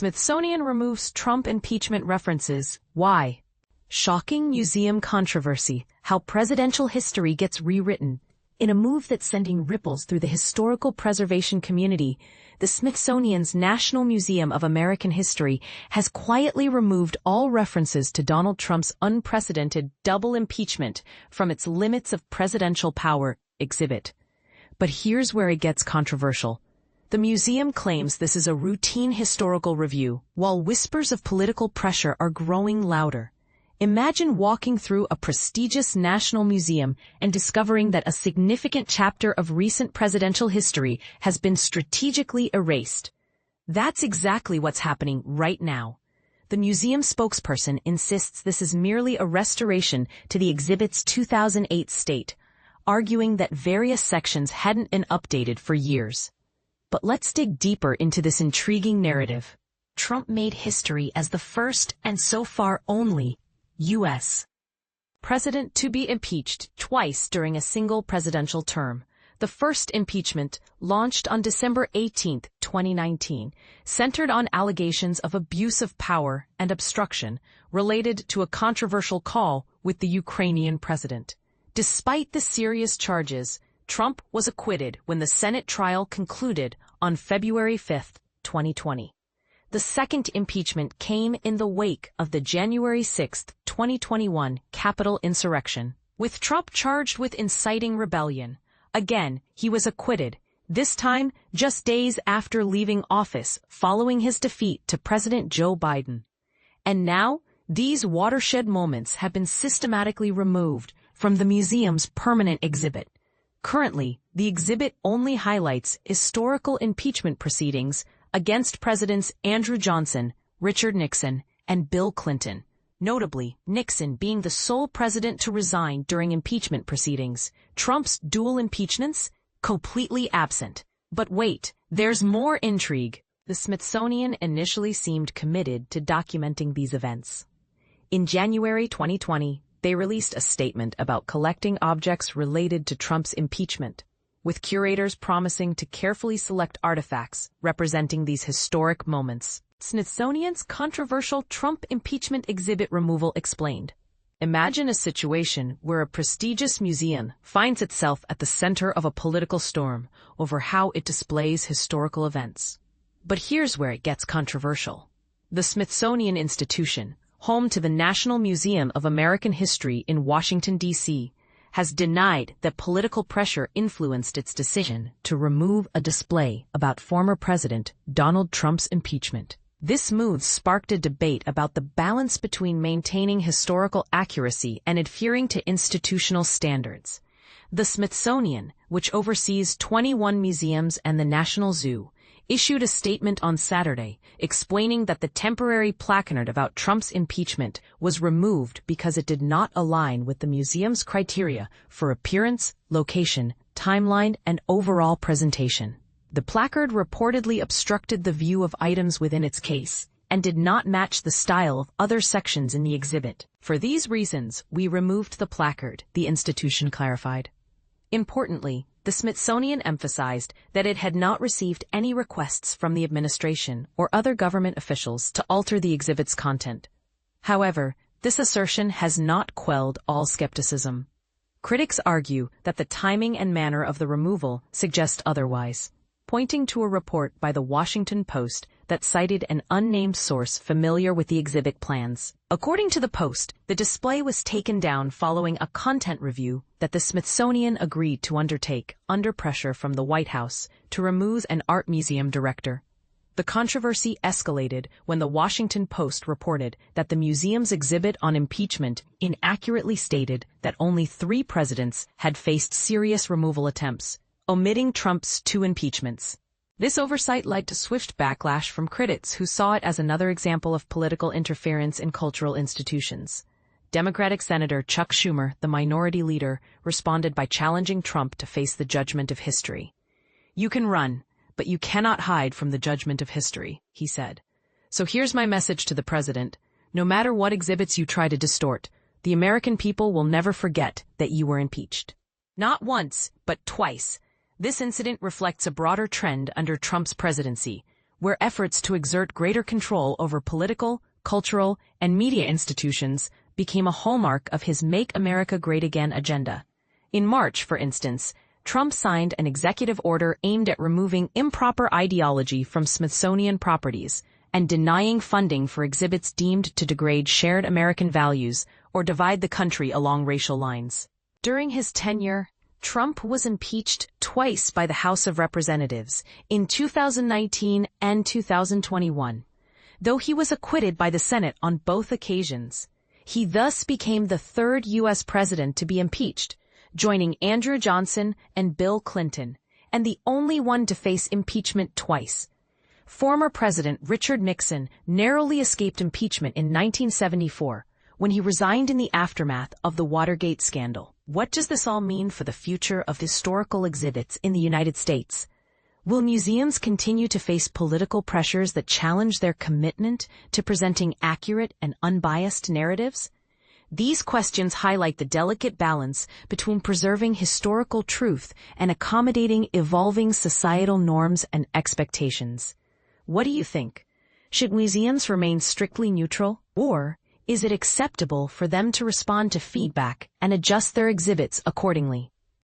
Smithsonian removes Trump impeachment references. Why? Shocking museum controversy. How presidential history gets rewritten. In a move that's sending ripples through the historical preservation community, the Smithsonian's National Museum of American History has quietly removed all references to Donald Trump's unprecedented double impeachment from its Limits of Presidential Power exhibit. But here's where it gets controversial. The museum claims this is a routine historical review, while whispers of political pressure are growing louder. Imagine walking through a prestigious national museum and discovering that a significant chapter of recent presidential history has been strategically erased. That's exactly what's happening right now. The museum spokesperson insists this is merely a restoration to the exhibit's 2008 state, arguing that various sections hadn't been updated for years. But let's dig deeper into this intriguing narrative. Trump made history as the first and so far only U.S. president to be impeached twice during a single presidential term. The first impeachment, launched on December 18, 2019, centered on allegations of abuse of power and obstruction related to a controversial call with the Ukrainian president. Despite the serious charges, Trump was acquitted when the Senate trial concluded on February 5, 2020. The second impeachment came in the wake of the January 6, 2021 Capitol insurrection, with Trump charged with inciting rebellion. Again, he was acquitted, this time just days after leaving office following his defeat to President Joe Biden. And now, these watershed moments have been systematically removed from the museum's permanent exhibit. Currently, the exhibit only highlights historical impeachment proceedings against Presidents Andrew Johnson, Richard Nixon, and Bill Clinton. Notably, Nixon being the sole president to resign during impeachment proceedings. Trump's dual impeachments? Completely absent. But wait, there's more intrigue. The Smithsonian initially seemed committed to documenting these events. In January 2020, they released a statement about collecting objects related to Trump's impeachment, with curators promising to carefully select artifacts representing these historic moments. Smithsonian's controversial Trump impeachment exhibit removal explained. Imagine a situation where a prestigious museum finds itself at the center of a political storm over how it displays historical events. But here's where it gets controversial. The Smithsonian Institution, home to the National Museum of American History in Washington, D.C., has denied that political pressure influenced its decision to remove a display about former President Donald Trump's impeachment. This move sparked a debate about the balance between maintaining historical accuracy and adhering to institutional standards. The Smithsonian, which oversees 21 museums and the National Zoo, issued a statement on Saturday explaining that the temporary placard about Trump's impeachment was removed because it did not align with the museum's criteria for appearance, location, timeline, and overall presentation. The placard reportedly obstructed the view of items within its case and did not match the style of other sections in the exhibit. For these reasons, we removed the placard, the institution clarified. Importantly, the Smithsonian emphasized that it had not received any requests from the administration or other government officials to alter the exhibit's content. However, this assertion has not quelled all skepticism. Critics argue that the timing and manner of the removal suggest otherwise, pointing to a report by the Washington Post that cited an unnamed source familiar with the exhibit plans. According to the Post, the display was taken down following a content review that the Smithsonian agreed to undertake under pressure from the White House to remove an art museum director. The controversy escalated when the Washington Post reported that the museum's exhibit on impeachment inaccurately stated that only 3 presidents had faced serious removal attempts, omitting Trump's 2 impeachments. This oversight led to swift backlash from critics who saw it as another example of political interference in cultural institutions. Democratic Senator Chuck Schumer, the minority leader, responded by challenging Trump to face the judgment of history. "You can run, but you cannot hide from the judgment of history," he said. "So here's my message to the president. No matter what exhibits you try to distort, the American people will never forget that you were impeached. Not once, but twice. This incident reflects a broader trend under Trump's presidency, where efforts to exert greater control over political, cultural, and media institutions became a hallmark of his Make America Great Again agenda. In March, for instance, Trump signed an executive order aimed at removing improper ideology from Smithsonian properties and denying funding for exhibits deemed to degrade shared American values or divide the country along racial lines. During his tenure, Trump was impeached twice by the House of Representatives, in 2019 and 2021. Though he was acquitted by the Senate on both occasions, he thus became the third U.S. president to be impeached, joining Andrew Johnson and Bill Clinton, and the only one to face impeachment twice. Former President Richard Nixon narrowly escaped impeachment in 1974, when he resigned in the aftermath of the Watergate scandal. What does this all mean for the future of historical exhibits in the United States? Will museums continue to face political pressures that challenge their commitment to presenting accurate and unbiased narratives? These questions highlight the delicate balance between preserving historical truth and accommodating evolving societal norms and expectations. What do you think? Should museums remain strictly neutral, or is it acceptable for them to respond to feedback and adjust their exhibits accordingly?